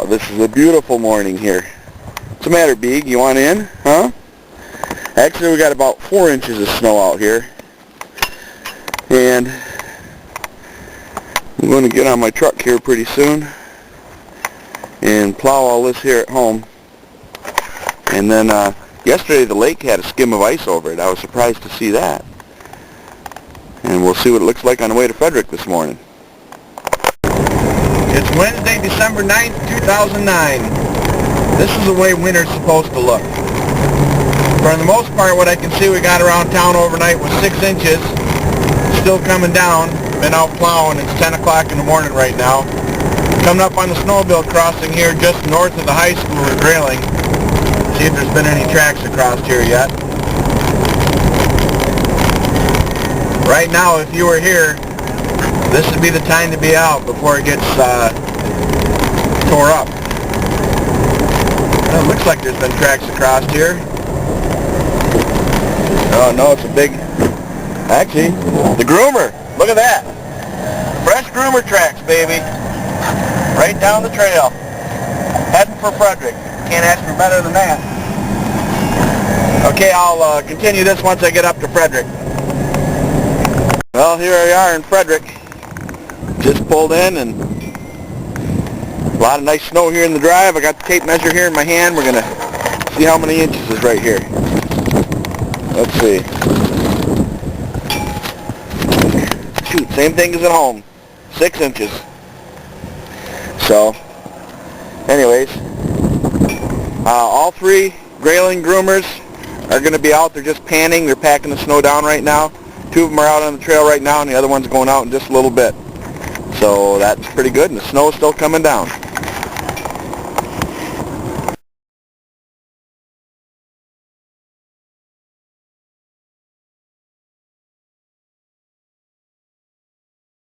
Wow, this is a beautiful morning here. What's the matter, Beeg? You want in? Huh? Actually, we got about 4 inches of snow out here. And I'm going to get on my truck here pretty soon and plow all this here at home. And then yesterday the lake had a skim of ice over it. I was surprised to see that. And we'll see what it looks like on the way to Frederick this morning. It's Wednesday, December 9th, 2009. This is the way winter's supposed to look. For the most part, what I can see we got around town overnight was 6 inches. Still coming down. Been out plowing. It's 10 o'clock in the morning right now. Coming up on the snowmobile crossing here just north of the high school in Grayling. See if there's been any tracks across here yet. Right now, if you were here, this would be the time to be out before it gets tore up. Well, it looks like there's been tracks across here. Oh no, it's a big... Actually, the groomer. Look at that. Fresh groomer tracks, baby. Right down the trail. Heading for Frederick. Can't ask for better than that. Okay, I'll continue this once I get up to Frederick. Well, here we are in Frederick. Just pulled in, and a lot of nice snow here in the drive. I got the tape measure here in my hand. We're going to see how many inches is right here. Let's see. Shoot, same thing as at home. 6 inches. So, anyways, all 3 Grayling groomers are going to be out. They're just panning. They're packing the snow down right now. 2 of them are out on the trail right now, and the other one's going out in just a little bit. So that's pretty good, and the snow is still coming down.